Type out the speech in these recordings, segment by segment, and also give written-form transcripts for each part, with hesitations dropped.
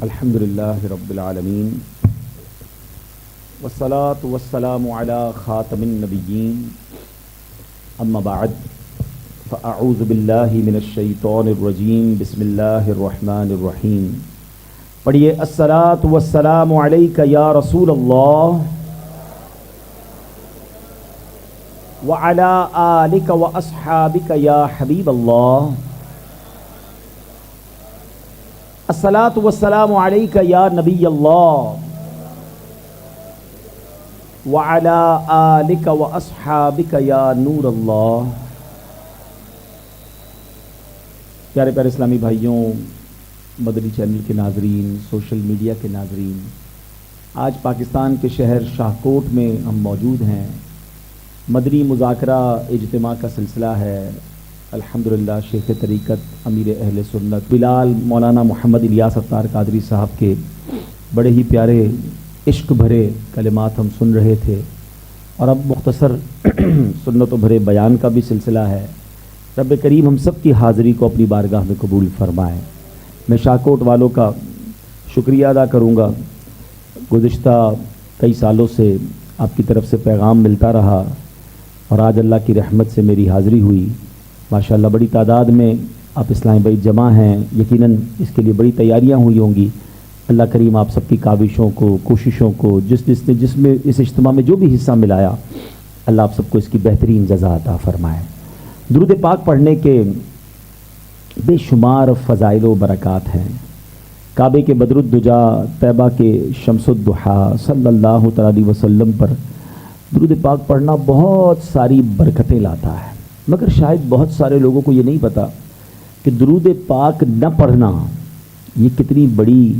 الحمد للہ رب العالمین والصلاة والسلام علی خاتم النبیین اما بعد فاعوذ باللہ من الشیطان الرجیم بسم اللہ الرحمن الرحیم. پڑھیے الصلاة والسلام علیک یا رسول اللہ وعلی آلک واصحابک یا حبیب اللہ. الصلاۃ والسلام علیک یا نبی اللہ وعلی آلک واصحابک یا نور اللہ. پیارے پیارے اسلامی بھائیوں، مدنی چینل کے ناظرین، سوشل میڈیا کے ناظرین، آج پاکستان کے شہر شاہکوٹ میں ہم موجود ہیں. مدنی مذاکرہ اجتماع کا سلسلہ ہے. الحمدللہ شیخ طریقت امیر اہل سنت بلال مولانا محمد الیاس اتار قادری صاحب کے بڑے ہی پیارے عشق بھرے کلمات ہم سن رہے تھے، اور اب مختصر سنت و بھرے بیان کا بھی سلسلہ ہے. رب کریم ہم سب کی حاضری کو اپنی بارگاہ میں قبول فرمائے. میں شاہکوٹ والوں کا شکریہ ادا کروں گا. گزشتہ کئی سالوں سے آپ کی طرف سے پیغام ملتا رہا، اور آج اللہ کی رحمت سے میری حاضری ہوئی. ماشاءاللہ بڑی تعداد میں آپ اسلامی بھائی جمع ہیں. یقیناً اس کے لیے بڑی تیاریاں ہوئی ہوں گی. اللہ کریم آپ سب کی کاوشوں کو، کوششوں کو، جس میں اس اجتماع میں جو بھی حصہ ملایا، اللہ آپ سب کو اس کی بہترین جزا عطا فرمائے. درود پاک پڑھنے کے بے شمار فضائل و برکات ہیں. کعبے کے بدر الدجا، طیبہ کے شمس الضحیٰ صلی اللہ تعالی علیہ وسلم پر درود پاک پڑھنا بہت ساری برکتیں لاتا ہے. مگر شاید بہت سارے لوگوں کو یہ نہیں پتا کہ درود پاک نہ پڑھنا یہ کتنی بڑی،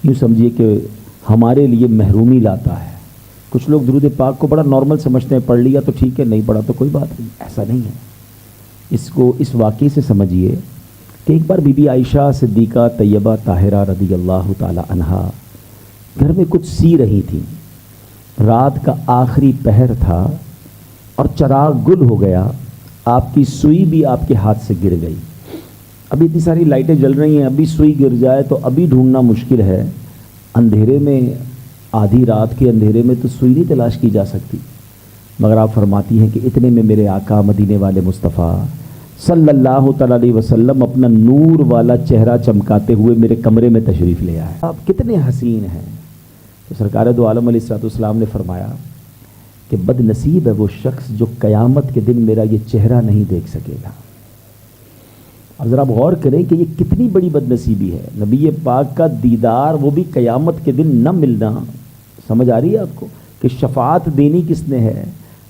یوں سمجھیے کہ ہمارے لیے محرومی لاتا ہے. کچھ لوگ درود پاک کو بڑا نارمل سمجھتے ہیں، پڑھ لیا تو ٹھیک ہے، نہیں پڑھا تو کوئی بات نہیں. ایسا نہیں ہے. اس کو اس واقعے سے سمجھیے کہ ایک بار بی بی عائشہ صدیقہ طیبہ طاہرہ رضی اللہ تعالی عنہا گھر میں کچھ سی رہی تھیں. رات کا آخری پہر تھا اور چراغ گل ہو گیا. آپ کی سوئی بھی آپ کے ہاتھ سے گر گئی. ابھی اتنی ساری لائٹیں جل رہی ہیں، ابھی سوئی گر جائے تو ابھی ڈھونڈنا مشکل ہے. اندھیرے میں، آدھی رات کے اندھیرے میں تو سوئی نہیں تلاش کی جا سکتی. مگر آپ فرماتی ہیں کہ اتنے میں میرے آقا مدینے والے مصطفیٰ صلی اللہ تعالی علیہ وسلم اپنا نور والا چہرہ چمکاتے ہوئے میرے کمرے میں تشریف لے آئے. آپ کتنے حسین ہیں. تو سرکار دو عالم علیہ الصلوۃ والسلام نے فرمایا کہ بد نصیب ہے وہ شخص جو قیامت کے دن میرا یہ چہرہ نہیں دیکھ سکے گا. اب ذرا غور کریں کہ یہ کتنی بڑی بد نصیبی ہے. نبی پاک کا دیدار، وہ بھی قیامت کے دن نہ ملنا. سمجھ آ رہی ہے آپ کو کہ شفاعت دینی کس نے ہے،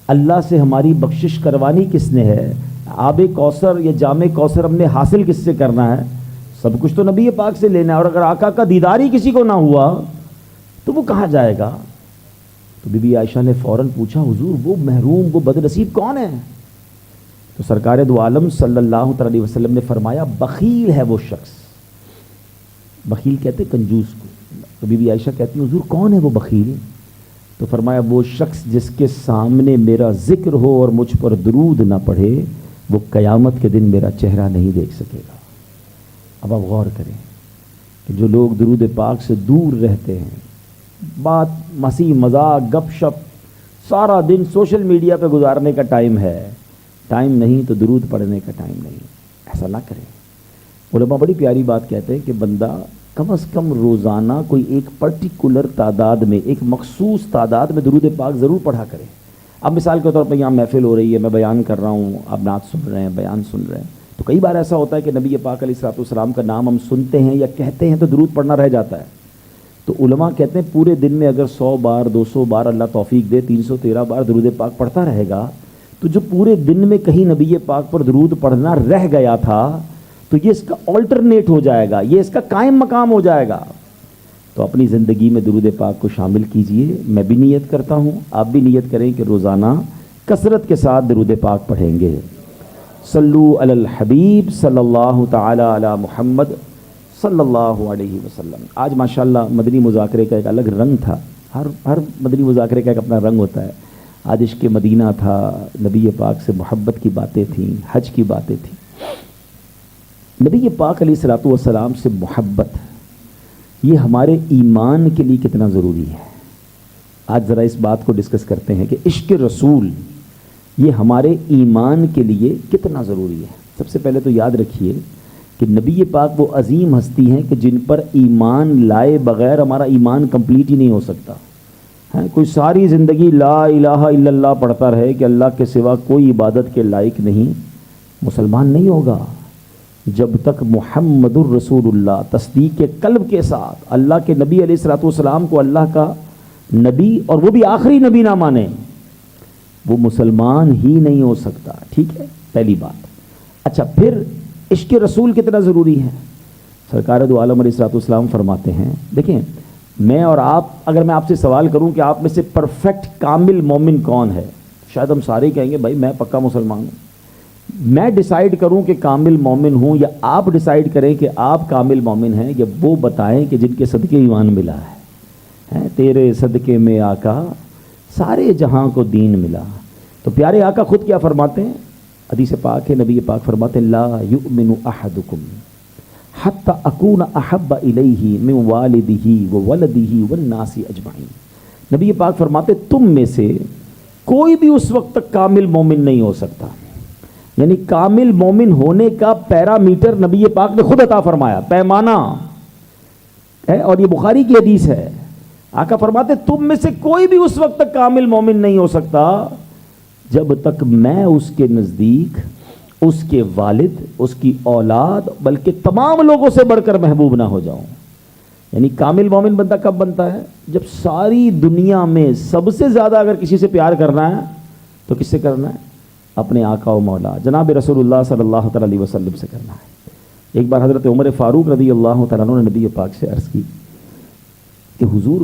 اللہ سے ہماری بخشش کروانی کس نے ہے، آب کوثر یا جام کوثر ہم نے حاصل کس سے کرنا ہے، سب کچھ تو نبی پاک سے لینا ہے. اور اگر آقا کا دیدار ہی کسی کو نہ ہوا تو وہ کہاں جائے گا؟ تو بی بی عائشہ نے فوراً پوچھا، حضور وہ محروم، وہ بد نصیب کون ہے؟ تو سرکار دو عالم صلی اللہ تعالی علیہ وسلم نے فرمایا بخیل ہے وہ شخص. بخیل کہتے کنجوس کو. تو بی بی عائشہ کہتی ہیں حضور کون ہے وہ بخیل؟ تو فرمایا وہ شخص جس کے سامنے میرا ذکر ہو اور مجھ پر درود نہ پڑھے، وہ قیامت کے دن میرا چہرہ نہیں دیکھ سکے گا. اب آپ غور کریں کہ جو لوگ درود پاک سے دور رہتے ہیں، بات مسیح مذاق گپ شپ سارا دن سوشل میڈیا پہ گزارنے کا ٹائم ہے، ٹائم نہیں تو درود پڑھنے کا ٹائم نہیں. ایسا نہ کریں. علماء بڑی پیاری بات کہتے ہیں کہ بندہ کم از کم روزانہ کوئی ایک پرٹیکولر تعداد میں، ایک مخصوص تعداد میں درود پاک ضرور پڑھا کرے. اب مثال کے طور پر یہاں محفل ہو رہی ہے، میں بیان کر رہا ہوں، آپ نعت سن رہے ہیں، بیان سن رہے ہیں، تو کئی بار ایسا ہوتا ہے کہ نبی پاک علیہ الصلوۃ والسلام کا نام ہم سنتے ہیں یا کہتے ہیں تو درود پڑھنا رہ جاتا ہے. تو علماء کہتے ہیں پورے دن میں اگر 100 بار 200 بار اللہ توفیق دے 313 بار درود پاک پڑھتا رہے گا، تو جو پورے دن میں کہیں نبی پاک پر درود پڑھنا رہ گیا تھا تو یہ اس کا آلٹرنیٹ ہو جائے گا، یہ اس کا قائم مقام ہو جائے گا. تو اپنی زندگی میں درود پاک کو شامل کیجئے. میں بھی نیت کرتا ہوں، آپ بھی نیت کریں کہ روزانہ کثرت کے ساتھ درود پاک پڑھیں گے. صلو علی الحبیب صلی اللہ تعالی علی محمد صلی اللہ علیہ وسلم. آج ماشاءاللہ مدنی مذاکرے کا ایک الگ رنگ تھا. ہر مدنی مذاکرے کا ایک اپنا رنگ ہوتا ہے. آج عشق مدینہ تھا، نبی پاک سے محبت کی باتیں تھیں، حج کی باتیں تھیں. نبی پاک علیہ الصلوۃ والسلام سے محبت یہ ہمارے ایمان کے لیے کتنا ضروری ہے. آج ذرا اس بات کو ڈسکس کرتے ہیں کہ عشق رسول یہ ہمارے ایمان کے لیے کتنا ضروری ہے. سب سے پہلے تو یاد رکھیے کہ نبی پاک وہ عظیم ہستی ہیں کہ جن پر ایمان لائے بغیر ہمارا ایمان کمپلیٹ ہی نہیں ہو سکتا. کوئی ساری زندگی لا الہ الا اللہ پڑھتا رہے کہ اللہ کے سوا کوئی عبادت کے لائق نہیں، مسلمان نہیں ہوگا جب تک محمد الرسول اللہ تصدیق کے قلب کے ساتھ اللہ کے نبی علیہ الصلوۃ والسلام کو اللہ کا نبی اور وہ بھی آخری نبی نہ مانے، وہ مسلمان ہی نہیں ہو سکتا. ٹھیک ہے، پہلی بات. اچھا، پھر عشق رسول کتنا ضروری ہے. سرکار دو عالم علیہ الصلوۃ والسلام فرماتے ہیں، دیکھیں میں اور آپ، اگر میں آپ سے سوال کروں کہ آپ میں سے پرفیکٹ کامل مومن کون ہے، شاید ہم سارے کہیں گے بھائی میں پکا مسلمان ہوں. میں ڈیسائیڈ کروں کہ کامل مومن ہوں یا آپ ڈیسائیڈ کریں کہ آپ کامل مومن ہیں، یا وہ بتائیں کہ جن کے صدقے ایمان ملا ہے. تیرے صدقے میں آقا سارے جہاں کو دین ملا. تو پیارے آقا خود کیا فرماتے ہیں، حدیث پاک ہے، نبی پاک فرماتے ہیں لا یؤمن احدکم حتی اکون احب الیہ من والدہ وولدہ والناس اجمعین. نبی پاک فرماتے تم میں سے کوئی بھی اس وقت تک کامل مومن نہیں ہو سکتا. یعنی کامل مومن ہونے کا پیرامیٹر نبی پاک نے خود عطا فرمایا، پیمانہ ہے، اور یہ بخاری کی حدیث ہے. آقا فرماتے تم میں سے کوئی بھی اس وقت تک کامل مومن نہیں ہو سکتا جب تک میں اس کے نزدیک، اس کے والد، اس کی اولاد، بلکہ تمام لوگوں سے بڑھ کر محبوب نہ ہو جاؤں. یعنی کامل مومن بندہ کب بنتا ہے، جب ساری دنیا میں سب سے زیادہ اگر کسی سے پیار کرنا ہے تو کس سے کرنا ہے، اپنے آقا و مولا جناب رسول اللہ صلی اللہ تعالی علیہ وسلم سے کرنا ہے. ایک بار حضرت عمر فاروق رضی اللہ تعالیٰ عنہ نے نبی پاک سے عرض کی کہ حضور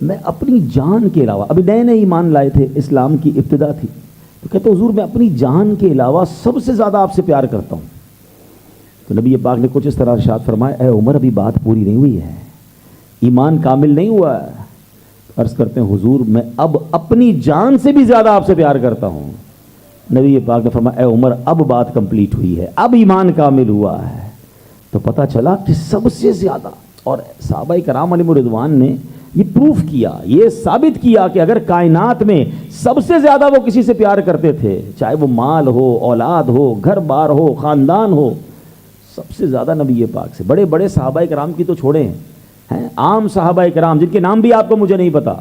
میں اپنی جان کے علاوہ، ابھی نئے نئے ایمان لائے تھے، اسلام کی ابتدا تھی، تو کہتے حضور میں اپنی جان کے علاوہ سب سے زیادہ آپ سے پیار کرتا ہوں. تو نبی پاک نے کچھ اس طرح ارشاد فرمایا اے عمر ابھی بات پوری نہیں ہوئی ہے، ایمان کامل نہیں ہوا ہے. عرض کرتے ہیں حضور میں اب اپنی جان سے بھی زیادہ آپ سے پیار کرتا ہوں. نبی پاک نے فرمایا اے عمر اب بات کمپلیٹ ہوئی ہے، اب ایمان کامل ہوا ہے. تو پتہ چلا کہ سب سے زیادہ، اور صحابہ کرام علیہم رضوان نے یہ پروف کیا، یہ ثابت کیا کہ اگر کائنات میں سب سے زیادہ وہ کسی سے پیار کرتے تھے، چاہے وہ مال ہو، اولاد ہو، گھر بار ہو، خاندان ہو، سب سے زیادہ نبی پاک سے. بڑے بڑے صحابہ کرام کی تو چھوڑیں ہیں، عام صحابہ کرام جن کے نام بھی آپ کو مجھے نہیں پتا،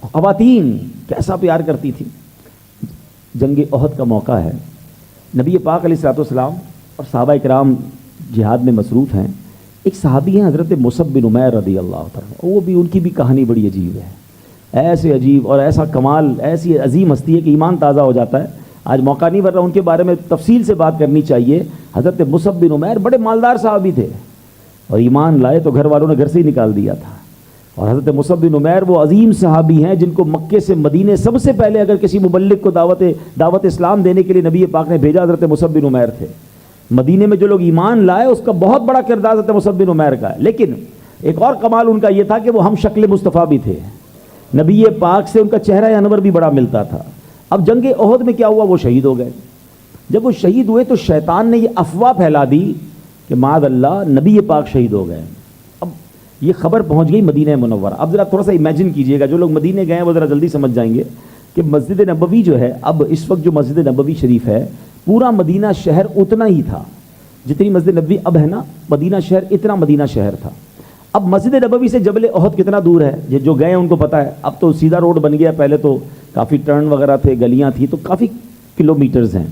خواتین کیسا پیار کرتی تھی. جنگ احد کا موقع ہے، نبی پاک علیہ الصلوۃ والسلام اور صحابہ کرام جہاد میں مصروف ہیں. ایک صحابی ہیں حضرت مصعب بن عمیر رضی اللہ تعالیٰ، وہ بھی ان کی بھی کہانی بڑی عجیب ہے. ایسے عجیب اور ایسا کمال، ایسی عظیم ہستی ہے کہ ایمان تازہ ہو جاتا ہے. آج موقع نہیں بن رہا ان کے بارے میں تفصیل سے بات کرنی چاہیے. حضرت مصعب بن عمیر بڑے مالدار صحابی تھے، اور ایمان لائے تو گھر والوں نے گھر سے ہی نکال دیا تھا. اور حضرت مصعب بن عمیر وہ عظیم صحابی ہیں جن کو مکے سے مدینے سب سے پہلے اگر کسی مبلغ کو دعوت اسلام دینے کے لیے نبی پاک نے بھیجا، حضرت مصعب بن عمیر تھے. مدینے میں جو لوگ ایمان لائے اس کا بہت بڑا کردار حضرت مصعب بن عمیر کا ہے. لیکن ایک اور کمال ان کا یہ تھا کہ وہ ہم شکل مصطفیٰ بھی تھے، نبی پاک سے ان کا چہرہ انور بھی بڑا ملتا تھا. اب جنگ احد میں کیا ہوا، وہ شہید ہو گئے. جب وہ شہید ہوئے تو شیطان نے یہ افواہ پھیلا دی کہ معاذ اللہ نبی پاک شہید ہو گئے. اب یہ خبر پہنچ گئی مدینہ منورہ. اب ذرا تھوڑا سا امیجن کیجئے گا، جو لوگ مدینے گئے ہیں وہ ذرا جلدی سمجھ جائیں گے کہ مسجد نبوی جو ہے، اب اس وقت جو مسجد نبوی شریف ہے، پورا مدینہ شہر اتنا ہی تھا جتنی مسجد نبوی اب ہے نا. مدینہ شہر اتنا مدینہ شہر تھا. اب مسجد نبوی سے جبل احد کتنا دور ہے، یہ جو گئے ان کو پتہ ہے. اب تو سیدھا روڈ بن گیا، پہلے تو کافی ٹرن وغیرہ تھے، گلیاں تھیں، تو کافی کلومیٹرز ہیں.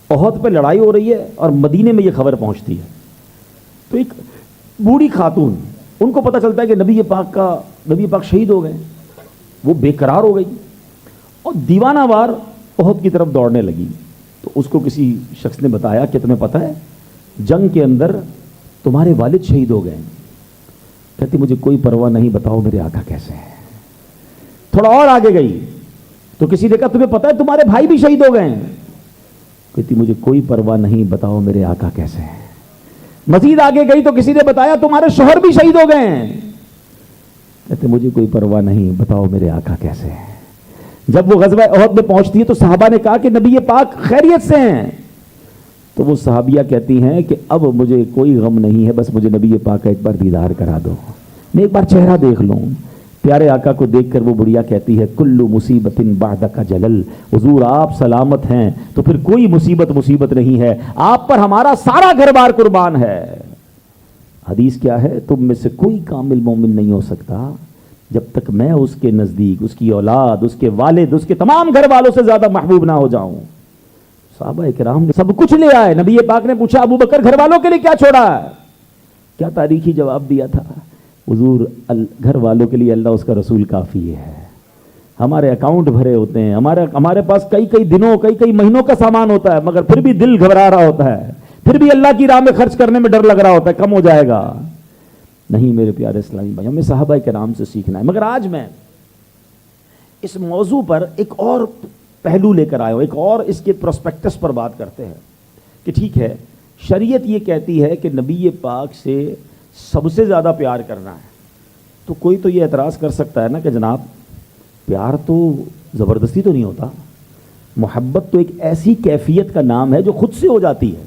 احد پہ لڑائی ہو رہی ہے اور مدینے میں یہ خبر پہنچتی ہے. تو ایک بوڑھی خاتون، ان کو پتہ چلتا ہے کہ نبی پاک شہید ہو گئے. وہ بے قرار ہو گئی اور دیوانہ وار احد کی طرف دوڑنے لگی. تو اس کو کسی شخص نے بتایا کہ تمہیں پتہ ہے جنگ کے اندر تمہارے والد شہید ہو گئے. کہتی مجھے کوئی پرواہ نہیں، بتاؤ میرے آقا کیسے ہیں. تھوڑا اور آگے گئی تو کسی نے کہا تمہیں پتہ ہے تمہارے بھائی بھی شہید ہو گئے ہیں. کہتی مجھے کوئی پرواہ نہیں، بتاؤ میرے آقا کیسے ہیں. مزید آگے گئی تو کسی نے بتایا تمہارے شوہر بھی شہید ہو گئے ہیں. کہتے مجھے کوئی پرواہ نہیں، بتاؤ میرے آقا کیسے ہیں. جب وہ غزوہ احد میں پہنچتی ہے تو صحابہ نے کہا کہ نبی پاک خیریت سے ہیں. تو وہ صحابیہ کہتی ہیں کہ اب مجھے کوئی غم نہیں ہے، بس مجھے نبی پاک کا ایک بار دیدار کرا دو، میں ایک بار چہرہ دیکھ لوں۔ پیارے آقا کو دیکھ کر وہ بڑھیا کہتی ہے کل مصیبت بعدک جلل، حضور آپ سلامت ہیں تو پھر کوئی مصیبت نہیں ہے، آپ پر ہمارا سارا گھر بار قربان ہے۔ حدیث کیا ہے؟ تم میں سے کوئی کامل مومن نہیں ہو سکتا جب تک میں اس کے نزدیک، اس کی اولاد، اس کے والد، اس کے تمام گھر والوں سے زیادہ محبوب نہ ہو جاؤں۔ صحابہ کرام نے سب کچھ لے آئے، نبی پاک نے پوچھا ابو بکر گھر والوں کے لیے کیا چھوڑا ہے؟ کیا تاریخی جواب دیا تھا؟ حضور گھر والوں کے لیے اللہ اس کا رسول کافی ہے، ہمارے اکاؤنٹ بھرے ہوتے ہیں، ہمارے پاس کئی دنوں کئی مہینوں کا سامان ہوتا ہے، مگر پھر بھی دل گھبرا رہا ہوتا ہے، پھر بھی اللہ کی راہ میں خرچ کرنے میں ڈر لگ رہا ہوتا ہے کم ہو جائے گا۔ نہیں میرے پیارے اسلامی بھائی، ہمیں صحابہ کرام سے سیکھنا ہے۔ مگر آج میں اس موضوع پر ایک اور پہلو لے کر آیا ہوں، ایک اور اس کے پروسپیکٹس پر بات کرتے ہیں کہ ٹھیک ہے شریعت یہ کہتی ہے کہ نبی پاک سے سب سے زیادہ پیار کرنا ہے، تو کوئی تو یہ اعتراض کر سکتا ہے نا کہ جناب پیار تو زبردستی تو نہیں ہوتا، محبت تو ایک ایسی کیفیت کا نام ہے جو خود سے ہو جاتی ہے۔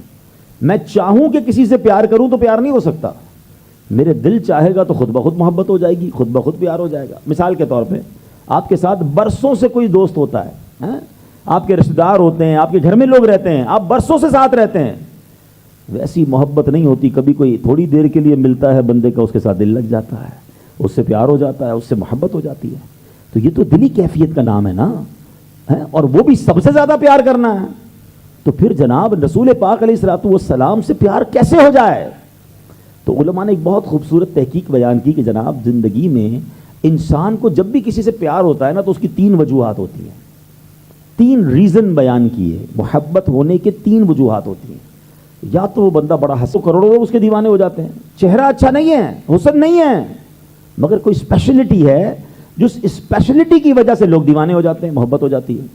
میں چاہوں کہ کسی سے پیار کروں تو پیار نہیں ہو سکتا، میرے دل چاہے گا تو خود بخود محبت ہو جائے گی، خود بخود پیار ہو جائے گا۔ مثال کے طور پہ آپ کے ساتھ برسوں سے کوئی دوست ہوتا ہے، آپ کے رشتہ دار ہوتے ہیں، آپ کے گھر میں لوگ رہتے ہیں، آپ برسوں سے ساتھ رہتے ہیں، ویسی محبت نہیں ہوتی، کبھی کوئی تھوڑی دیر کے لیے ملتا ہے بندے کا، اس کے ساتھ دل لگ جاتا ہے، اس سے پیار ہو جاتا ہے، اس سے محبت ہو جاتی ہے۔ تو یہ تو دلی کیفیت کا نام ہے نا، اور وہ بھی سب سے زیادہ پیار کرنا ہے، تو پھر جناب رسول پاک علیہ الصلوۃ والسلام سے پیار کیسے ہو جائے؟ تو علماء نے ایک بہت خوبصورت تحقیق بیان کی کہ جناب زندگی میں انسان کو جب بھی کسی سے پیار ہوتا ہے نا تو اس کی 3 وجوہات ہوتی ہیں، 3 ریزن بیان کیے، محبت ہونے کے 3 وجوہات ہوتی ہیں۔ یا تو وہ بندہ بڑا ہنسو، کروڑوں لوگ اس کے دیوانے ہو جاتے ہیں، چہرہ اچھا نہیں ہے، حسن نہیں ہے، مگر کوئی اسپیشلٹی ہے جس اسپیشلٹی کی وجہ سے لوگ دیوانے ہو جاتے ہیں، محبت ہو جاتی ہے۔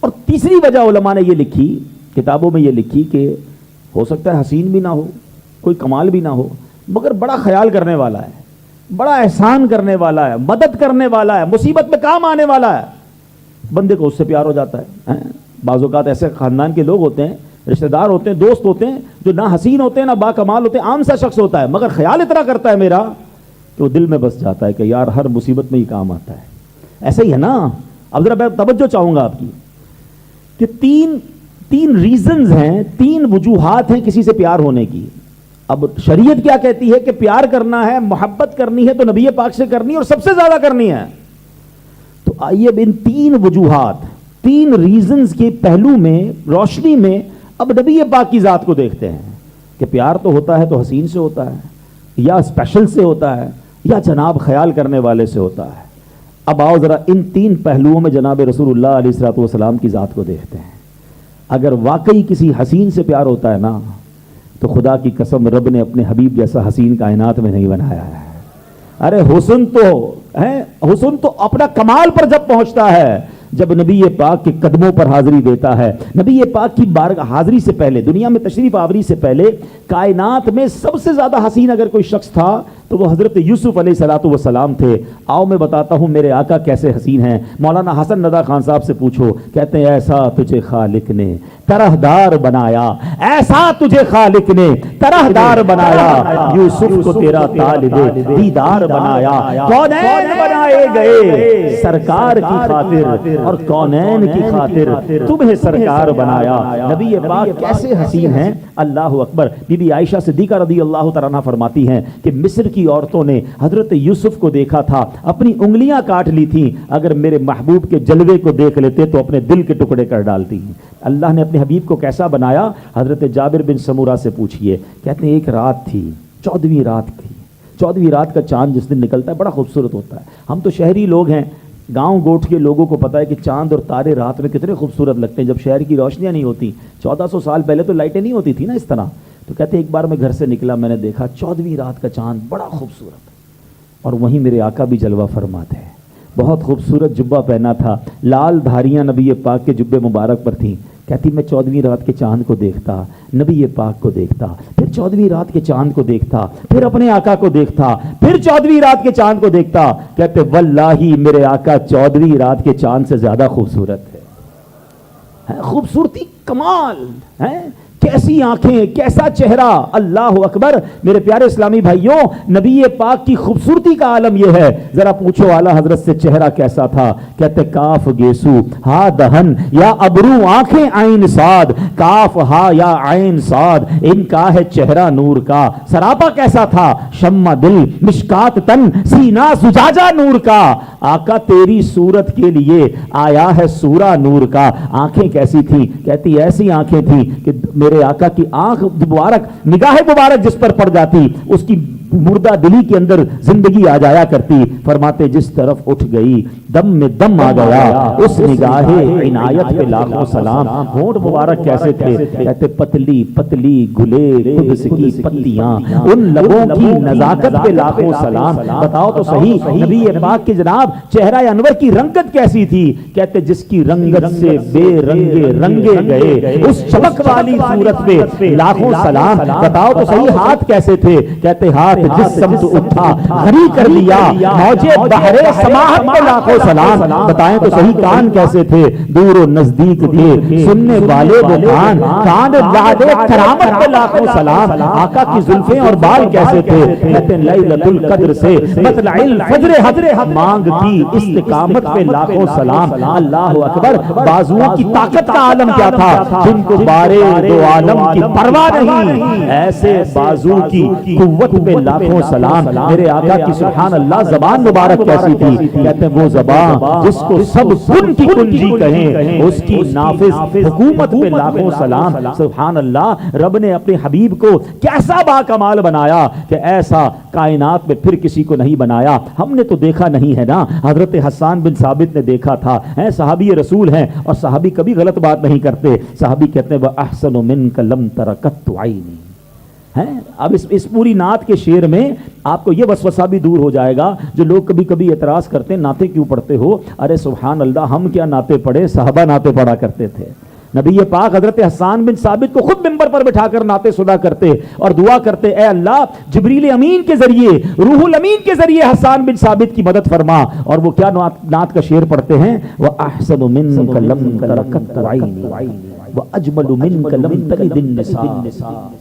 اور تیسری وجہ علماء نے یہ لکھی، کتابوں میں یہ لکھی کہ ہو سکتا ہے حسین بھی نہ ہو، کوئی کمال بھی نہ ہو، مگر بڑا خیال کرنے والا ہے، بڑا احسان کرنے والا ہے، مدد کرنے والا ہے، مصیبت میں کام آنے والا ہے، بندے کو اس سے پیار ہو جاتا ہے۔ بعض اوقات ایسے خاندان کے لوگ ہوتے ہیں، رشتہ دار ہوتے ہیں، دوست ہوتے ہیں جو نہ حسین ہوتے ہیں نہ با کمال ہوتے ہیں، عام سا شخص ہوتا ہے، مگر خیال اتنا کرتا ہے میرا کہ وہ دل میں بس جاتا ہے کہ یار ہر مصیبت میں ہی کام آتا ہے۔ ایسا ہی ہے نا؟ اب ذرا میں توجہ چاہوں گا آپ کی کہ تین ریزنز ہیں، 3 وجوہات ہیں کسی سے پیار ہونے کی۔ اب شریعت کیا کہتی ہے کہ پیار کرنا ہے، محبت کرنی ہے تو نبی پاک سے کرنی ہے اور سب سے زیادہ کرنی ہے۔ تو آئیے اب ان 3 وجوہات، 3 ریزنز کے پہلو میں روشنی میں اب نبی پاک کی ذات کو دیکھتے ہیں کہ پیار تو ہوتا ہے تو حسین سے ہوتا ہے، یا اسپیشل سے ہوتا ہے، یا جناب خیال کرنے والے سے ہوتا ہے۔ اب آؤ ذرا ان 3 پہلوؤں میں جناب رسول اللہ علیہ الصلوۃ والسلام کی ذات کو دیکھتے ہیں۔ اگر واقعی کسی حسین سے پیار ہوتا ہے نا تو خدا کی قسم رب نے اپنے حبیب جیسا حسین کائنات میں نہیں بنایا ہے۔ ارے حسن تو اپنا کمال پر جب پہنچتا ہے جب نبی پاک کے قدموں پر حاضری دیتا ہے۔ نبی پاک کی بارگاہ حاضری سے پہلے، دنیا میں تشریف آوری سے پہلے، کائنات میں سب سے زیادہ حسین اگر کوئی شخص تھا تو وہ حضرت یوسف علیہ الصلوۃ والسلام تھے۔ آؤ میں بتاتا ہوں میرے آقا کیسے حسین ہیں۔ مولانا حسن رضا خان صاحب سے پوچھو، کہتے ہیں ایسا تجھے خالق نے طرحدار بنایا، ایسا تجھے خالق نے طرحدار بنایا، یوسف کو تیرا طالب دیدار بنایا، کونین بنائے گئے سرکار کی خاطر اور کونین کی خاطر تمہیں سرکار بنایا۔ نبی پاک کیسے حسین ہیں، اللہ اکبر۔ بی بی عائشہ صدیقہ رضی اللہ تعالیٰ عنہا فرماتی ہیں کہ مصر کی عورتوں نے حضرت یوسف کو دیکھا تھا، اپنی انگلیاں کاٹ لی تھیں، اگر میرے محبوب کے جلوے کو دیکھ لیتے تو اپنے دل کے ٹکڑے کر ڈالتی ہیں۔ اللہ نے اپنے حبیب کو کیسا بنایا؟ حضرت جابر بن سمورہ سے پوچھئے، کہتے ہیں ایک رات تھی، 14ویں رات تھی، 14ویں رات کا چاند جس دن نکلتا ہے بڑا خوبصورت ہوتا ہے۔ ہم تو شہری لوگ ہیں، گاؤں گوٹھ کے لوگوں کو پتا ہے کہ چاند اور تارے رات میں کتنے خوبصورت لگتے ہیں جب شہر کی روشنیاں نہیں ہوتی۔ 1400 سال پہلے تو لائٹیں نہیں ہوتی تھی نا اس طرح۔ تو کہتے ہیں ایک بار میں گھر سے نکلا، میں نے دیکھا 14ویں رات کا چاند بڑا خوبصورت، اور وہیں میرے آقا بھی جلوہ فرما تھے، بہت خوبصورت جبہ پہنا تھا، لال دھاریاں نبی پاک کے جبے مبارک پر تھیں۔ کہتی میں 14ویں رات کے چاند کو دیکھتا، نبی پاک کو دیکھتا، پھر 14ویں رات کے چاند کو دیکھتا، پھر اپنے آقا کو دیکھتا، پھر 14ویں رات کے چاند کو دیکھتا۔ کہتے واللہ میرے آقا 14ویں رات کے چاند سے زیادہ خوبصورت ہے۔ خوبصورتی کمال ہے، کیسی آنکھیں, کیسا چہرہ, اللہ اکبر. میرے پیارے اسلامی بھائیوں, نبی پاک کی خوبصورتی کا عالم یہ ہے. ذرا پوچھو اعلیٰ حضرت سے چہرہ کیسا تھا؟ کہتے کاف گیسو ہا دہن یا ابرو آنکھیں عین صاد, کاف ہا یا عین صاد, ان کا ہے چہرہ نور کا. سراپا کیسا تھا؟ شمع دل مشکات تن سینہ زجاجہ نور کا. آقا تیری صورت کے لیے آیا ہے سورہ نور کا. آنکھیں کیسی تھی؟ کہتی ایسی آنکھیں تھی کہ میرے آقا کی آنکھ مبارک, نگاہ مبارک جس پر پڑ جاتی اس کی مردہ دلی کے اندر زندگی آ جایا کرتی. فرماتے جس طرف اٹھ گئی دم میں دم آ گیا, اس نگاہ عنایت پہ لاکھوں سلام. ہونٹ مبارک کیسے تھے؟ کہتے پتلی پتلی گلے قدس کی پتیاں, ان لبوں کی نزاکت پہ لاکھوں سلام. بتاؤ تو صحیح نبی پاک کے جناب چہرہ انور کی رنگت کیسی تھی؟ کہتے جس کی رنگت سے بے رنگے رنگے گئے, اس چمک والی صورت پہ لاکھوں سلام. بتاؤ تو صحیح ہاتھ کیسے تھے؟ کہتے ہاتھ جس سمت اٹھا غری کر دیا موجے بحر سماحت پہ لاکھوں سلام. بتائیں تو صحیح کان کیسے تھے؟ دور و نزدیک تھے سننے والے وہ کان, کان لادے کرامت پہ لاکھوں سلام. آقا کی زلفیں اور بال کیسے تھے؟ کہتے لیلۃ القدر سے مطلع الفجر حد مانگتی استقامت پہ لاکھوں سلام. اللہ اکبر. بازوؤں کی طاقت کا عالم کیا تھا جن کو بارے دو عالم کی پرواہ نہیں, ایسے بازو کی قوت پہ لاکھوں سلام. میرے آقا کی سبحان اللہ زبان مبارک کیسی تھی؟ کہتے ہیں وہ زبان جس کو سب کن کی کنجی کہیں, اس کی نافذ حکومت پہ لاکھوں سلام. سبحان اللہ. رب نے اپنے حبیب کو کیسا با کمال بنایا کہ ایسا کائنات میں پھر کسی کو نہیں بنایا. ہم نے تو دیکھا نہیں ہے نا, حضرت حسان بن ثابت نے دیکھا تھا. صحابی رسول ہیں اور صحابی کبھی غلط بات نہیں کرتے. صحابی کہتے ہیں وَأَحْسَنُ مِنْكَ لَمْ تَرَ قَطُّ عَيْنِي. اب اس پوری نعت کے شعر میں آپ کو یہ وسوسہ بھی دور ہو جائے گا جو لوگ کبھی کبھی اعتراض کرتے ہیں نعتیں کیوں پڑھتے ہو. ارے سبحان اللہ, ہم کیا نعتیں پڑھے, صحابہ نعتیں پڑھا کرتے تھے. نبی پاک حضرت حسان بن ثابت کو خود منبر پر بٹھا کر نعتیں سنا کرتے اور دعا کرتے, اے اللہ جبریل امین کے ذریعے, روح الامین کے ذریعے حسان بن ثابت کی مدد فرما. اور وہ کیا نعت کا شعر پڑھتے ہیں؟ وَأَحْسَنُ مِنْكَ لَمْ تَرَ قَطُّ عَيْنِي وَأَجْمَلُ مِنْكَ لَمْ تَلِدِ النِّسَاءُ.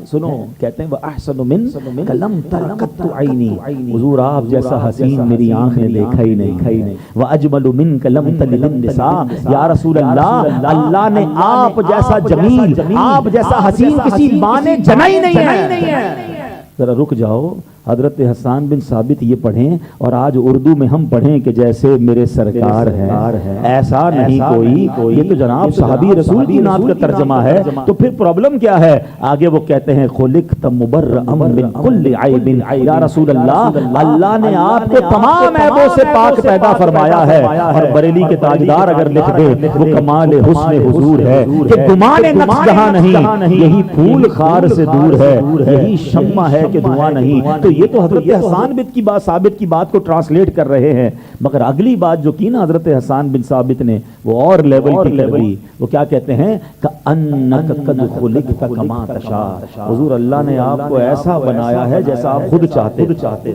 سنو, کہتے ہیں وَأَحْسَنُ مِنْكَ لَمْ تَرَ قَطُّ عَيْنِي. حضور آپ جیسا حسین میری آنکھ نے دیکھا ہی نہیں. وَأَجْمَلُ مِنْكَ لَمْ تَلِدِ النِّسَاءُ. یا رسول اللہ, اللہ نے آپ جیسا جمیل, آپ جیسا حسین کسی ماں نے جنا ہی نہیں ہے. ذرا رک جاؤ. حضرت حسان بن ثابت یہ پڑھیں اور آج اردو میں ہم پڑھیں کہ جیسے میرے سرکار ہے, ایسا نہیں کوئی. یہ تو جناب صحابی رسول کی نعت کا ترجمہ ہے. تو پھر پرابلم کیا ہے؟ آگے وہ کہتے ہیں خلقت مبرئا من کل عیب. یا رسول اللہ, اللہ نے آپ کو تمام عیبوں سے پاک پیدا فرمایا ہے. اور بریلی کے تاجدار اگر لکھ دے وہ کمال حسن حضور ہے کہ گمان نقص جہاں نہیں, یہی پھول خار سے دور ہے, یہی شمع ہے کہ دھواں نہیں. تو یہ تو حضرت حسان بن ثابت کی بات کو ٹرانسلیٹ کر رہے ہیں, مگر اگلی بات جو کی نا حضرت حسان بن ثابت نے وہ اور لیول کی کر دی. وہ کیا کہتے ہیں؟ کأنک قد خلقت کما تشاء. حضور اللہ نے آپ کو ایسا بنایا ہے جیسا آپ خود چاہتے.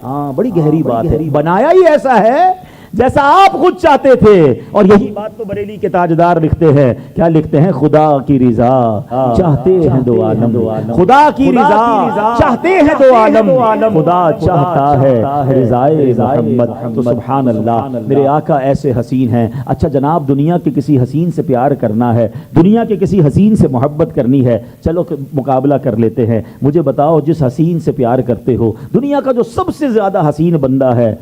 ہاں, بڑی گہری بات ہے. بنایا ہی ایسا ہے جیسا آپ خود چاہتے تھے. اور یہی بات تو بریلی کے تاجدار لکھتے ہیں. کیا لکھتے ہیں؟ خدا کی رضا چاہتے ہیں دو عالم, خدا کی رضا چاہتے ہیں دو عالم, خدا چاہتا ہے رضائے محمد. تو سبحان اللہ, میرے آقا ایسے حسین ہیں. اچھا جناب, دنیا کے کسی حسین سے پیار کرنا ہے, دنیا کے کسی حسین سے محبت کرنی ہے, چلو مقابلہ کر لیتے ہیں. مجھے بتاؤ جس حسین سے پیار کرتے ہو, دنیا کا جو سب سے زیادہ حسین بندہ ہے,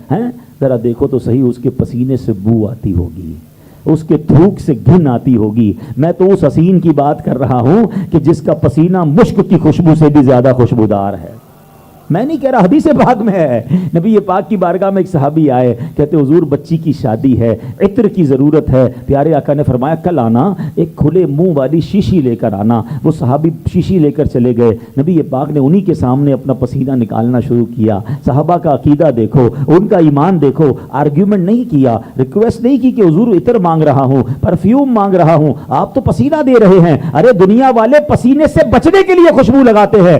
ذرا دیکھو تو صحیح, اس کے پسینے سے بو آتی ہوگی, اس کے تھوک سے گھن آتی ہوگی. میں تو اس حسین کی بات کر رہا ہوں کہ جس کا پسینہ مشک کی خوشبو سے بھی زیادہ خوشبودار ہے. میں نہیں کہہ رہا, حدیث پاک میں ہے. نبی پاک کی بارگاہ میں ایک صحابی آئے, کہتے حضور بچی کی شادی ہے, عطر کی ضرورت ہے. پیارے آقا نے فرمایا کل آنا, ایک کھلے منہ والی شیشی لے کر آنا. وہ صحابی شیشی لے کر چلے گئے. نبی پاک نے انہی کے سامنے اپنا پسینہ نکالنا شروع کیا. صحابہ کا عقیدہ دیکھو, ان کا ایمان دیکھو. آرگیومنٹ نہیں کیا, ریکویسٹ نہیں کی کہ حضور عطر مانگ رہا ہوں, پرفیوم مانگ رہا ہوں, آپ تو پسینہ دے رہے ہیں. ارے دنیا والے پسینے سے بچنے کے لیے خوشبو لگاتے ہیں.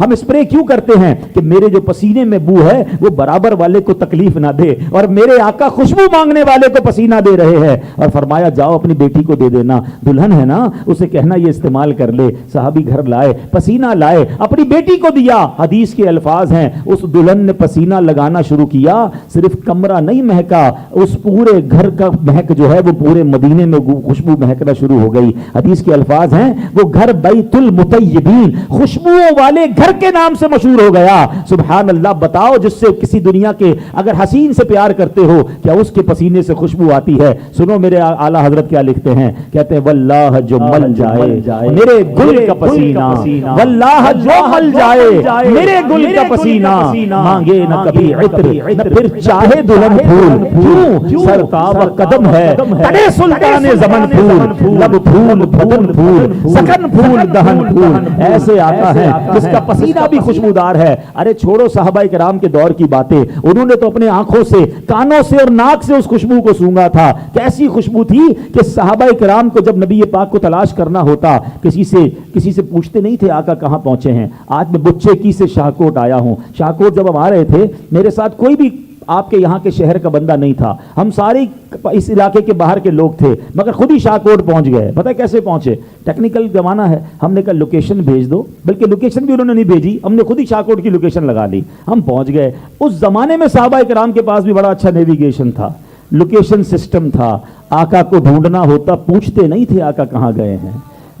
ہم اسپرے کیوں کرتے ہیں کہ میرے جو پسینے میں بو ہے وہ برابر والے کو تکلیف نہ دے, اور میرے آقا خوشبو مانگنے والے کو پسینہ دے رہے ہیں. اور فرمایا جاؤ اپنی بیٹی کو دے دینا, دلہن ہے نا اسے کہنا یہ استعمال کر لے. صحابی گھر لائے, پسینہ لائے, اپنی بیٹی کو دیا. حدیث کے الفاظ ہیں اس دلہن نے پسینہ لگانا شروع کیا, صرف کمرہ نہیں مہکا, اس پورے گھر کا مہک جو ہے وہ پورے مدینے میں خوشبو مہکنا شروع ہو گئی. حدیث کے الفاظ ہیں وہ گھر بیت المطیبین, خوشبوؤں والے گھر کے نام سے مشہور ہو گیا. سبحان اللہ. بتاؤ جس سے کسی دنیا کے اگر حسین سے پیار کرتے ہو کیا اس کے پسینے سے خوشبو آتی ہے؟ سنو میرے اعلیٰ حضرت کیا لکھتے ہیں, کہتے ہیں واللہ جو مل جائے میرے گل کا پسینہ, واللہ جو مل جائے میرے گل کا پسینہ, مانگے نہ کبھی عطر نہ پھر چاہے دلہن پھول, کیوں سرتاب قدم ہے تڑے سلطان زمن پھول, لب پھول بدن پھول سکن پھول دہن پھول. ایسے آقا ہے جس کا پسینہ بھی خوشبودار ہے. ارے چھوڑو صحابہ کرام کے دور کی باتیں, انہوں نے تو اپنے آنکھوں سے, کانوں سے اور ناک سے اس خوشبو کو سونگا تھا. کیسی خوشبو تھی کہ صحابہ کرام کو جب نبی پاک کو تلاش کرنا ہوتا کسی سے پوچھتے نہیں تھے آقا کہاں پہنچے ہیں. آج میں بچے کی سے شاہکوٹ آیا ہوں. شاہکوٹ جب ہم آ رہے تھے میرے ساتھ کوئی بھی آپ کے یہاں کے شہر کا بندہ نہیں تھا, ہم سارے اس علاقے کے باہر کے لوگ تھے, مگر خود ہی شاہکوٹ پہنچ گئے. پتہ کیسے پہنچے؟ ٹیکنیکل زمانہ ہے, ہم نے کہا لوکیشن بھیج دو, بلکہ لوکیشن بھی انہوں نے نہیں بھیجی, ہم نے خود ہی شاہکوٹ کی لوکیشن لگا لی, ہم پہنچ گئے. اس زمانے میں صحابہ کرام کے پاس بھی بڑا اچھا نیویگیشن تھا, لوکیشن سسٹم تھا. آقا کو ڈھونڈنا ہوتا پوچھتے نہیں تھے آقا کہاں گئے ہیں,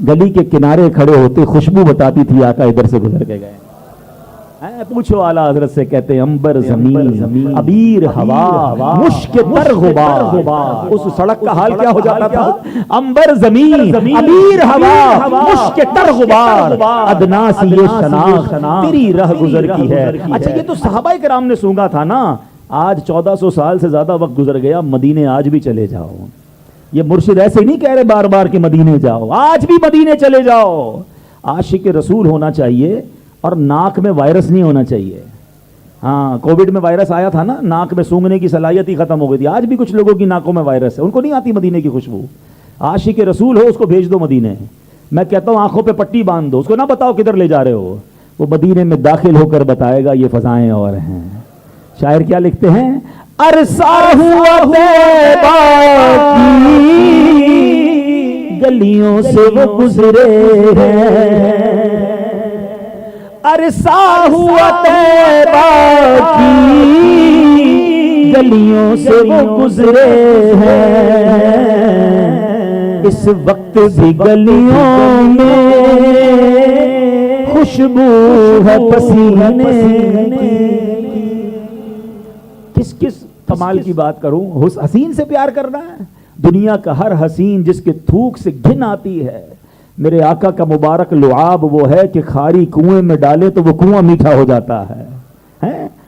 گلی کے کنارے کھڑے ہوتے, خوشبو بتاتی تھی آقا ادھر سے گزر کے گئے. پوچھو اعلیٰ حضرت سے, کہتے ہیں انبر زمین عبیر ہوا مشک تر غبار. اس سڑک کا حال کیا ہو جاتا تھا؟ انبر زمین عبیر ہوا مشک تر غبار, ادنا سی یہ شناخت تیری رہ گزر کی ہے. اچھا یہ تو صحابہ کرام نے سونگا تھا نا. آج 1400 سال سے زیادہ وقت گزر گیا, مدینے آج بھی چلے جاؤ. یہ مرشد ایسے نہیں کہہ رہے بار بار کہ مدینے جاؤ, آج بھی مدینے چلے جاؤ. عاشق رسول ہونا چاہیے اور ناک میں وائرس نہیں ہونا چاہیے. ہاں کووڈ میں وائرس آیا تھا نا, ناک میں سونگنے کی صلاحیت ہی ختم ہو گئی تھی. آج بھی کچھ لوگوں کی ناکوں میں وائرس ہے, ان کو نہیں آتی مدینے کی خوشبو. عاشق رسول ہو اس کو بھیج دو مدینے. میں کہتا ہوں آنکھوں پہ پٹی باندھ دو, اس کو نہ بتاؤ کدھر لے جا رہے ہو, وہ مدینے میں داخل ہو کر بتائے گا یہ فضائیں اور ہیں. شاعر کیا لکھتے ہیں, عرصہ ہوا طیبہ کی گلیوں سے وہ گزرے ہیں, عرصہ ہوا طیبہ کی گلیوں سے وہ گزرے ہیں, اس وقت بھی گلیوں میں خوشبو ہے پسینے کی. کس کمال کی بات کروں, حسین سے پیار کرنا ہے. دنیا کا ہر حسین جس کے تھوک سے گھن آتی ہے, میرے آقا کا مبارک لعاب وہ ہے کہ کھاری کنویں میں ڈالے تو وہ کنواں میٹھا ہو جاتا ہے.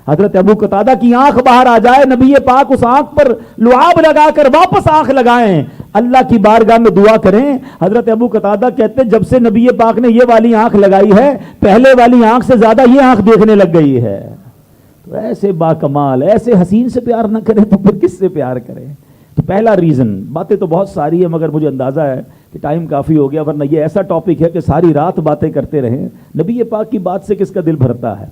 حضرت ابو قتادہ کی آنکھ باہر آ جائے, نبی پاک اس آنکھ پر لعاب لگا کر واپس آنکھ لگائیں, اللہ کی بارگاہ میں دعا کریں. حضرت ابو قتادہ کہتے جب سے نبی پاک نے یہ والی آنکھ لگائی ہے, پہلے والی آنکھ سے زیادہ یہ آنکھ دیکھنے لگ گئی ہے. تو ایسے با کمال, ایسے حسین سے پیار نہ کریں تو پھر کس سے پیار کریں؟ تو پہلا ریزن, باتیں تو بہت ساری ہیں مگر مجھے اندازہ ہے کہ ٹائم کافی ہو گیا, ورنہ یہ ایسا ٹاپک ہے کہ ساری رات باتیں کرتے رہیں. نبی پاک کی بات سے کس کا دل بھرتا ہے؟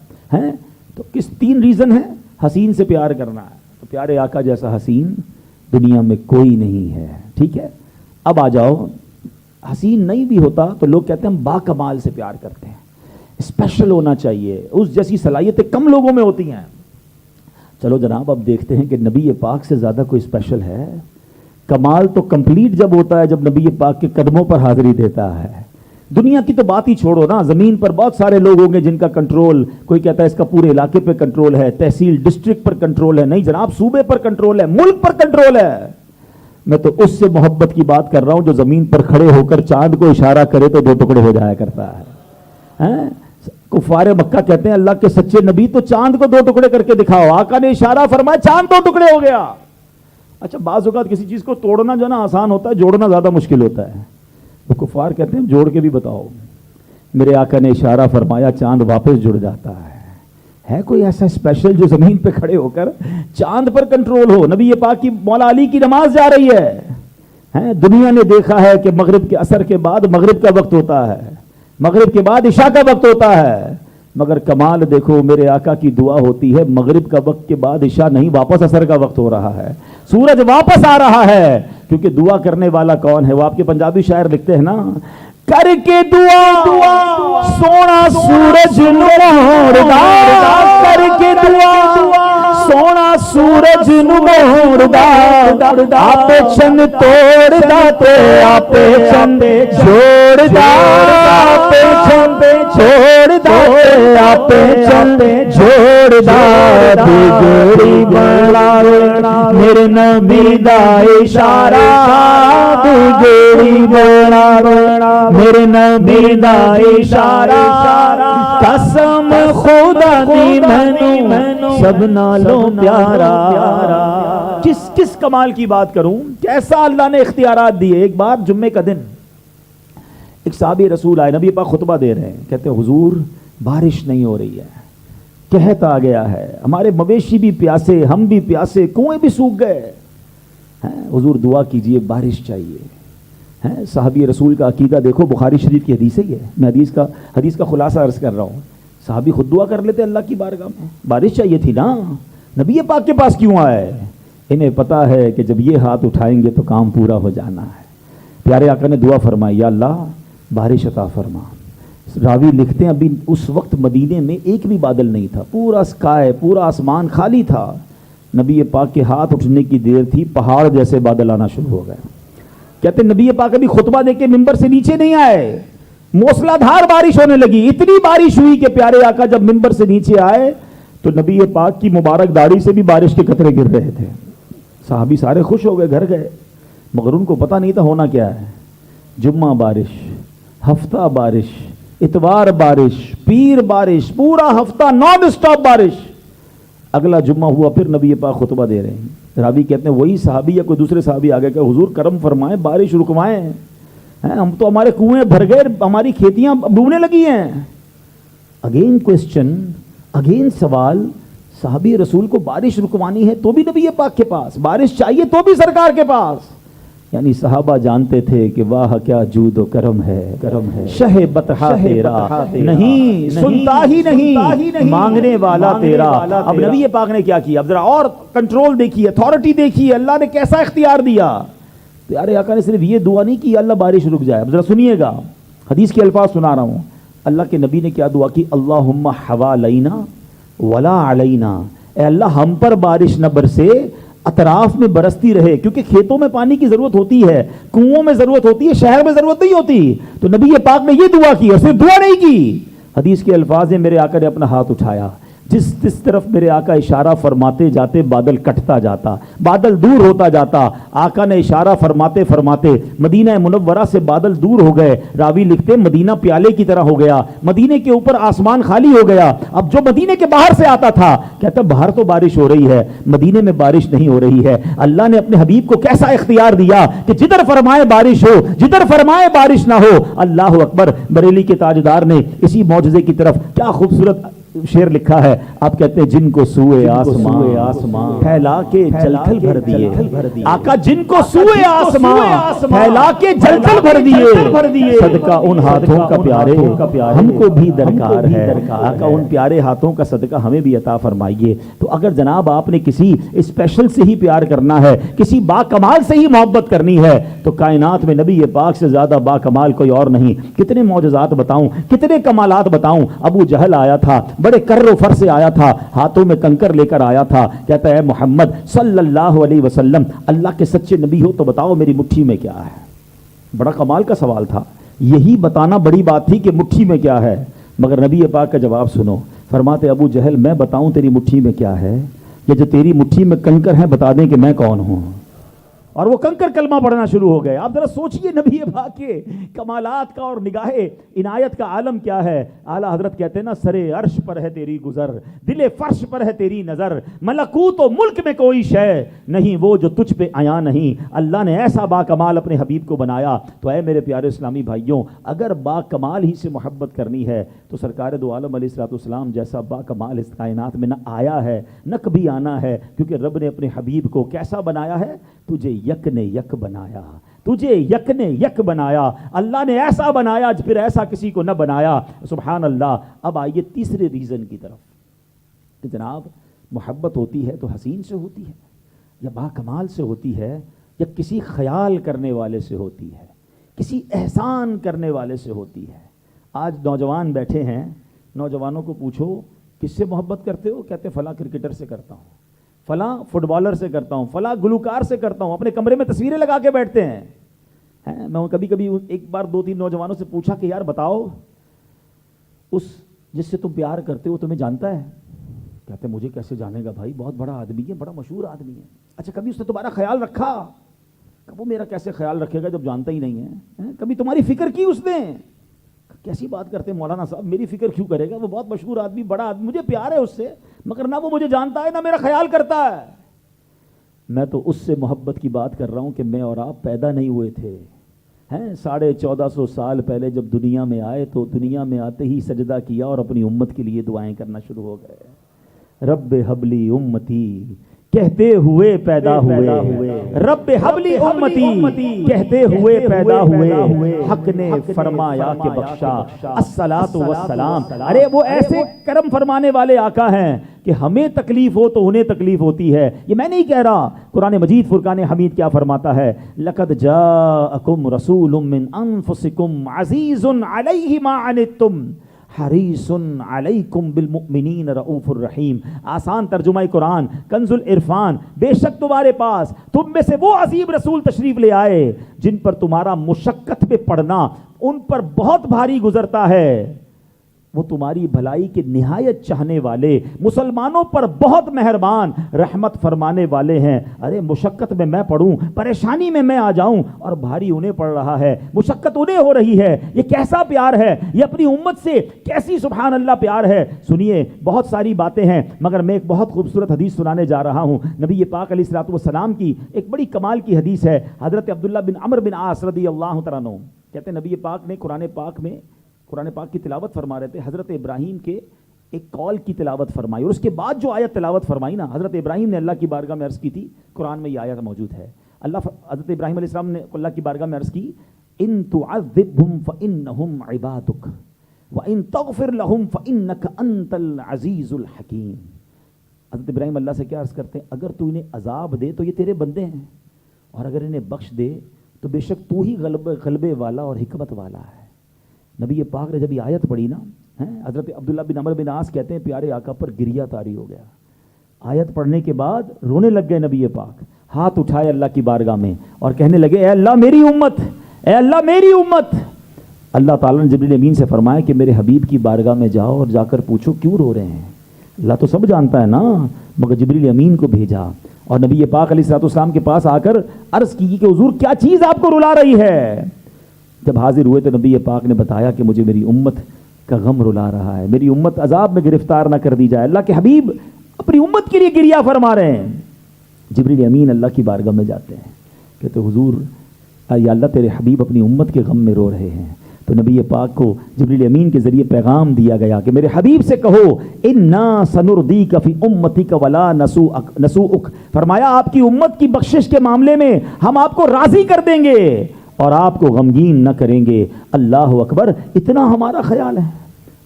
تو کس 3 ریزن ہیں حسین سے پیار کرنا ہے. تو پیارے آقا جیسا حسین دنیا میں کوئی نہیں ہے. ٹھیک ہے, اب آ جاؤ, حسین نہیں بھی ہوتا تو لوگ کہتے ہیں ہم با کمال سے پیار کرتے ہیں, اسپیشل ہونا چاہیے, اس جیسی صلاحیتیں کم لوگوں میں ہوتی ہیں. چلو جناب اب دیکھتے ہیں کہ نبی پاک سے زیادہ کوئی اسپیشل ہے. کمال تو کمپلیٹ جب ہوتا ہے جب نبی پاک کے قدموں پر حاضری دیتا ہے. دنیا کی تو بات ہی چھوڑو نا, زمین پر بہت سارے لوگ ہوں گے جن کا کنٹرول, کوئی کہتا ہے اس کا پورے علاقے پہ کنٹرول ہے, تحصیل ڈسٹرکٹ پر کنٹرول ہے. نہیں جناب, صوبے پر کنٹرول ہے, ملک پر کنٹرول ہے. میں تو اس سے محبت کی بات کر رہا ہوں جو زمین پر کھڑے ہو کر چاند کو اشارہ کرے تو 2 ٹکڑے ہو جایا کرتا ہے. کفار مکہ کہتے ہیں اللہ کے سچے نبی تو چاند کو 2 ٹکڑے کر کے دکھاؤ. آقا نے اشارہ فرمایا, چاند 2 ٹکڑے ہو گیا. اچھا بعض اوقات کسی چیز کو توڑنا جو نا آسان ہوتا ہے, جوڑنا زیادہ مشکل ہوتا ہے. وہ کفار کہتے ہیں جوڑ کے بھی بتاؤ. میرے آقا نے اشارہ فرمایا, چاند واپس جڑ جاتا ہے. کوئی ایسا اسپیشل جو زمین پہ کھڑے ہو کر چاند پر کنٹرول ہو؟ نبی پاک کی مولا علی کی نماز جا رہی ہے, دنیا نے دیکھا ہے کہ مغرب کے عصر کے بعد مغرب کا وقت ہوتا ہے, مغرب کے بعد عشاء کا وقت ہوتا ہے. مگر کمال دیکھو میرے آقا کی دعا ہوتی ہے مغرب کا وقت کے بعد عشاء نہیں، واپس عصر کا وقت ہو رہا ہے، سورج واپس آ رہا ہے، کیونکہ دعا کرنے والا کون ہے؟ وہ آپ کے پنجابی شاعر لکھتے ہیں نا، کر کے دعا سونا سورج نموڑدا، کر کے دعا سونا سورج نموڑدا، آپ چند توڑدا تے آپ چند جوڑدا، آپ چند چھوڑدا آپ چند جوڑدا، بگڑی بڑا میرے نبی دا اشارہ، بگڑی بڑا میرے نبی دا اشارہ، قسم خدا دی مینوں سب نالوں پیارا۔ کس کمال کی بات کروں، کیسا اللہ نے اختیارات دیے۔ ایک بار جمعے کا دن ایک صحابی رسول آئے، نبی پاک خطبہ دے رہے ہیں، کہتے ہیں حضور بارش نہیں ہو رہی ہے، قحط آ گیا ہے، ہمارے مویشی بھی پیاسے، ہم بھی پیاسے، کنویں بھی سوکھ گئے، حضور دعا کیجئے بارش چاہیے۔ صحابی رسول کا عقیدہ دیکھو، بخاری شریف کی حدیث ہی ہے، میں حدیث کا خلاصہ عرض کر رہا ہوں۔ صحابی خود دعا کر لیتے اللہ کی بارگاہ میں، بارش چاہیے تھی نا، نبی پاک کے پاس کیوں آئے؟ انہیں پتا ہے کہ جب یہ ہاتھ اٹھائیں گے تو کام پورا ہو جانا ہے۔ پیارے آقا نے دعا فرمائی، یا اللہ بارش عطا فرما۔ راوی لکھتے ہیں ابھی اس وقت مدینے میں ایک بھی بادل نہیں تھا، پورا اسکائے، پورا آسمان خالی تھا۔ نبی پاک کے ہاتھ اٹھنے کی دیر تھی، پہاڑ جیسے بادل آنا شروع ہو گئے۔ کہتے ہیں نبی پاک ابھی خطبہ دے کے ممبر سے نیچے نہیں آئے، موسلا دھار بارش ہونے لگی، اتنی بارش ہوئی کہ پیارے آقا جب ممبر سے نیچے آئے تو نبی پاک کی مبارک داڑھی سے بھی بارش کے قطرے گر رہے تھے۔ صحابی سارے خوش ہو گئے، گھر گئے، مگر ان کو پتہ نہیں تھا ہونا کیا ہے۔ جمعہ بارش، ہفتہ بارش، اتوار بارش، پیر بارش، پورا ہفتہ نان اسٹاپ بارش۔ اگلا جمعہ ہوا، پھر نبی پاک خطبہ دے رہے ہیں، راوی کہتے ہیں وہی صحابی یا کوئی دوسرے صحابی آگے کہ حضور کرم فرمائیں، بارش رکوائیں، ہم تو ہمارے کنویں بھر گئے، ہماری کھیتیاں ڈوبنے لگی ہیں۔ اگین کوسچن، اگین سوال، صحابی رسول کو بارش رکوانی ہے تو بھی نبی پاک کے پاس، بارش چاہیے تو بھی سرکار کے پاس۔ یعنی صحابہ جانتے تھے کہ واہ کیا جود و کرم ہے، شہ بطحہ تیرا نہیں سنتا ہی نہیں مانگنے والا تیرا۔ اب نبی پاک نے کیا کیا، اب ذرا اور کنٹرول دیکھیے، اتھارٹی دیکھیے، اللہ نے کیسا اختیار دیا۔ پیارے آقا نے صرف یہ دعا نہیں کی اللہ بارش رک جائے، اب ذرا سنیے گا، حدیث کے الفاظ سنا رہا ہوں۔ اللہ کے نبی نے کیا دعا کی، اللہم حوالینا ولا علینا، اے اللہ ہم پر بارش نہ برسے، اطراف میں برستی رہے، کیونکہ کھیتوں میں پانی کی ضرورت ہوتی ہے، کنووں میں ضرورت ہوتی ہے، شہر میں ضرورت نہیں ہوتی۔ تو نبی پاک نے یہ دعا کی اور صرف دعا نہیں کی، حدیث کے الفاظ ہیں، میرے آقا نے اپنا ہاتھ اٹھایا، جس طرف میرے آقا اشارہ فرماتے جاتے بادل کٹتا جاتا، بادل دور ہوتا جاتا۔ آقا نے اشارہ فرماتے فرماتے مدینہ منورہ سے بادل دور ہو گئے، راوی لکھتے مدینہ پیالے کی طرح ہو گیا، مدینے کے اوپر آسمان خالی ہو گیا۔ اب جو مدینے کے باہر سے آتا تھا کہتا باہر تو بارش ہو رہی ہے، مدینے میں بارش نہیں ہو رہی ہے۔ اللہ نے اپنے حبیب کو کیسا اختیار دیا کہ جدھر فرمائے بارش ہو، جدھر فرمائے بارش نہ ہو۔ اللہ اکبر۔ بریلی کے تاجدار نے اسی معجزے کی طرف کیا خوبصورت شعر لکھا ہے، آپ کہتے ہیں جن کو سوئے آسمان پھیلا کے جل تھل بھر دیے، آقا جن کو سوئے آسمان پھیلا کے جل تھل بھر دیے، صدقہ ان ہاتھوں کا پیارے ہم کو بھی درکار ہے، آقا ان پیارے ہاتھوں کا صدقہ ہمیں بھی عطا فرمائیے۔ تو اگر جناب آپ نے کسی اسپیشل سے ہی پیار کرنا ہے، کسی با کمال سے ہی محبت کرنی ہے، تو کائنات میں نبی پاک سے زیادہ با کمال کوئی اور نہیں۔ کتنے معجزات بتاؤں، کتنے کمالات بتاؤں۔ ابو جہل آیا تھا، بڑے کر و فر سے آیا تھا، ہاتھوں میں کنکر لے کر آیا تھا، کہتا ہے محمد صلی اللہ علیہ وسلم اللہ کے سچے نبی ہو تو بتاؤ میری مٹھی میں کیا ہے۔ بڑا کمال کا سوال تھا، یہی بتانا بڑی بات تھی کہ مٹھی میں کیا ہے، مگر نبی پاک کا جواب سنو، فرماتے ابو جہل میں بتاؤں تیری مٹھی میں کیا ہے، یا جو تیری مٹھی میں کنکر ہیں بتا دیں کہ میں کون ہوں۔ اور وہ کنکر کلمہ پڑھنا شروع ہو گئے۔ آپ ذرا سوچئے نبی پاک کے کمالات کا اور نگاہ عنایت کا عالم کیا ہے۔ اعلیٰ حضرت کہتے ہیں نا، سرے عرش پر ہے تیری گزر، دل فرش پر ہے تیری نظر، ملکوت و ملک میں کوئی شے نہیں وہ جو تجھ پہ عیاں نہیں۔ اللہ نے ایسا با کمال اپنے حبیب کو بنایا۔ تو اے میرے پیارے اسلامی بھائیوں، اگر با کمال ہی سے محبت کرنی ہے تو سرکار دو عالم علیہ الصلوۃ والسلام جیسا با کمال اس کائنات میں نہ آیا ہے نہ کبھی آنا ہے، کیونکہ رب نے اپنے حبیب کو کیسا بنایا ہے، تجھے یک نے یک بنایا، تجھے یک نے یک بنایا، اللہ نے ایسا بنایا پھر ایسا کسی کو نہ بنایا. سبحان اللہ. اب آئیے تیسرے ریزن کی طرف کہ جناب محبت ہوتی ہے تو حسین سے ہوتی ہے یا با کمال سے ہوتی ہے یا کسی خیال کرنے والے سے ہوتی ہے، کسی احسان کرنے والے سے ہوتی ہے. آج نوجوان بیٹھے ہیں، نوجوانوں کو پوچھو کس سے محبت کرتے ہو؟ کہتے فلاں کرکٹر سے کرتا ہوں، فلاں فٹ بالر سے کرتا ہوں، فلاں گلوکار سے کرتا ہوں. اپنے کمرے میں تصویریں لگا کے بیٹھتے ہیں. میں کبھی کبھی ایک بار 2-3 نوجوانوں سے پوچھا کہ یار بتاؤ اس جس سے تم پیار کرتے ہو تمہیں جانتا ہے؟ کہتے مجھے کیسے جانے گا بھائی، بہت بڑا آدمی ہے، بڑا مشہور آدمی ہے. اچھا کبھی اس نے تمہارا خیال رکھا؟ وہ میرا کیسے خیال رکھے گا جب جانتا ہی نہیں ہے؟ کبھی تمہاری فکر کی اس نے؟ کیسی بات کرتے ہیں مولانا صاحب، میری فکر کیوں کرے گا؟ وہ بہت مشہور آدمی، بڑا آدمی، مجھے پیار ہے اس سے، مگر نہ وہ مجھے جانتا ہے نہ میرا خیال کرتا ہے. میں تو اس سے محبت کی بات کر رہا ہوں کہ میں اور آپ پیدا نہیں ہوئے تھے. 1450 سال پہلے جب دنیا میں آئے تو دنیا میں آتے ہی سجدہ کیا اور اپنی امت کے لیے دعائیں کرنا شروع ہو گئے. رب حبلی امتی کہتے ہوئے پیدا ہوئے، رب حبلی امتی کہتے ہوئے پیدا ہوئے، حق نے فرمایا کہ بخشا الصلاۃ والسلام. ارے وہ ایسے کرم فرمانے والے آقا ہیں کہ ہمیں تکلیف ہو تو انہیں تکلیف ہوتی ہے. یہ میں نہیں کہہ رہا، قرآن مجید فرقان حمید کیا فرماتا ہے؟ لقد جاءکم رسول من انفسکم عزیز علیہ ما عنتم حریص علیکم بالمؤمنین رؤوف الرحیم. آسان ترجمہ قرآن کنز العرفان. بے شک تمہارے پاس تم میں سے وہ عظیم رسول تشریف لے آئے جن پر تمہارا مشقت پہ پڑنا ان پر بہت بھاری گزرتا ہے. وہ تمہاری بھلائی کے نہایت چاہنے والے، مسلمانوں پر بہت مہربان، رحمت فرمانے والے ہیں. ارے مشقت میں میں پڑوں، پریشانی میں آ جاؤں اور بھاری انہیں پڑ رہا ہے، مشقت انہیں ہو رہی ہے. یہ کیسا پیار ہے؟ یہ اپنی امت سے کیسی سبحان اللہ پیار ہے. سنیے بہت ساری باتیں ہیں مگر میں ایک بہت خوبصورت حدیث سنانے جا رہا ہوں. نبی پاک علیہ الصلوۃ والسلام کی ایک بڑی کمال کی حدیث ہے. حضرت عبداللہ بن عمرو بن عاص رضی اللہ تعالیٰ عنہ کہتے ہیں نبی پاک نے قرآن پاک کی تلاوت فرما رہے تھے. حضرت ابراہیم کے ایک قول کی تلاوت فرمائی اور اس کے بعد جو آیت تلاوت فرمائی نا، حضرت ابراہیم نے اللہ کی بارگاہ میں عرض کی تھی. قرآن میں یہ آیت موجود ہے. حضرت ابراہیم علیہ السلام نے اللہ کی بارگاہ میں عرض کی ان تعذبهم فانهم عبادک وان تغفر لهم فانک انت العزیز الحکیم. حضرت ابراہیم اللہ سے کیا عرض کرتے ہیں؟ اگر تو انہیں عذاب دے تو یہ تیرے بندے ہیں اور اگر انہیں بخش دے تو بے شک تو ہی غلبے والا اور حکمت والا ہے. نبی پاک نے جب یہ آیت پڑھی نا، حضرت عبداللہ بن عمرو بن عاص کہتے ہیں پیارے آقا پر گریہ طاری ہو گیا. آیت پڑھنے کے بعد رونے لگ گئے نبی پاک، ہاتھ اٹھائے اللہ کی بارگاہ میں اور کہنے لگے اے اللہ میری امت، اے اللہ میری امت. اللہ تعالیٰ نے جبریل امین سے فرمایا کہ میرے حبیب کی بارگاہ میں جاؤ اور جا کر پوچھو کیوں رو رہے ہیں. اللہ تو سب جانتا ہے نا، مگر جبریل امین کو بھیجا اور نبی پاک علیہ الصلوۃ والسلام کے پاس آ کر عرض کی کہ حضور کیا چیز آپ کو رلا رہی ہے؟ جب حاضر ہوئے تو نبی پاک نے بتایا کہ مجھے میری امت کا غم رلا رہا ہے، میری امت عذاب میں گرفتار نہ کر دی جائے. اللہ کے حبیب اپنی امت کے لیے گریہ فرما رہے ہیں. جبریل امین اللہ کی بارگاہ میں جاتے ہیں، کہتے حضور یا اللہ تیرے حبیب اپنی امت کے غم میں رو رہے ہیں. تو نبی پاک کو جبریل امین کے ذریعے پیغام دیا گیا کہ میرے حبیب سے کہو انا سنردیک فی امتک ولا نسوءک. فرمایا آپ کی امت کی بخشش کے معاملے میں ہم آپ کو راضی کر دیں گے اور آپ کو غمگین نہ کریں گے. اللہ اکبر، اتنا ہمارا خیال ہے.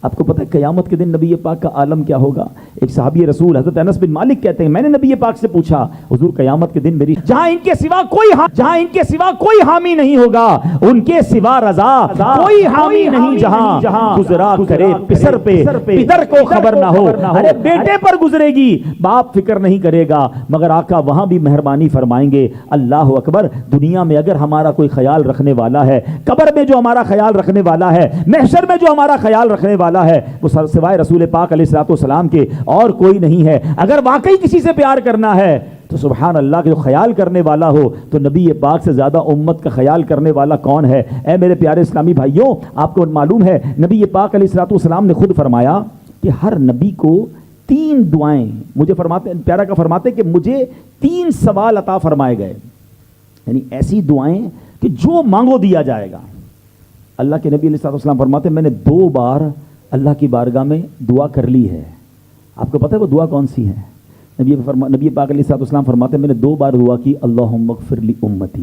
آپ کو پتہ ہے قیامت کے دن نبی پاک کا عالم کیا ہوگا؟ ایک صحابی رسول حضرت انس بن مالک کہتے ہیں میں نے نبی پاک سے پوچھا حضور قیامت کے دن میری جہاں ان کے سوا کوئی حامی نہیں ہوگا، ان کے سوا رضا کوئی حامی نہیں، جہاں گزرا کرے پسر پہ پدر کو خبر نہ ہو. ارے بیٹے پر گزرے گی، باپ فکر نہیں کرے گا، مگر آقا وہاں بھی مہربانی فرمائیں گے. اللہ اکبر. دنیا میں اگر ہمارا کوئی خیال رکھنے والا ہے، قبر میں جو ہمارا خیال رکھنے والا ہے، محشر میں جو ہمارا خیال رکھنے والا ہے، وہ سوائے رسول پاک علیہ الصلوۃ والسلام کے اور کوئی نہیں ہے. اگر واقعی کسی سے پیار کرنا ہے تو سبحان اللہ کے جو خیال کرنے والا ہو تو نبی پاک سے زیادہ امت کا خیال کرنے والا کون ہے؟ اے میرے پیارے اسلامی بھائیوں، آپ کو معلوم ہے نبی پاک علیہ الصلوۃ والسلام نے خود فرمایا کہ ہر نبی کو 3 دعائیں مجھے پیارا کا فرماتے کہ مجھے 3 سوال عطا فرمائے گئے، یعنی ایسی دعائیں کہ جو مانگو دیا جائے گا. اللہ کے نبی علیہ الصلوۃ والسلام فرماتے میں نے 2 بار اللہ کی بارگاہ میں دعا کر لی ہے. آپ کو پتہ ہے وہ دعا کون سی ہے؟ نبی پاک علیہ الصلوۃ والسلام فرماتے میں نے 2 بار دعا کی اللہم اغفر لی امتی،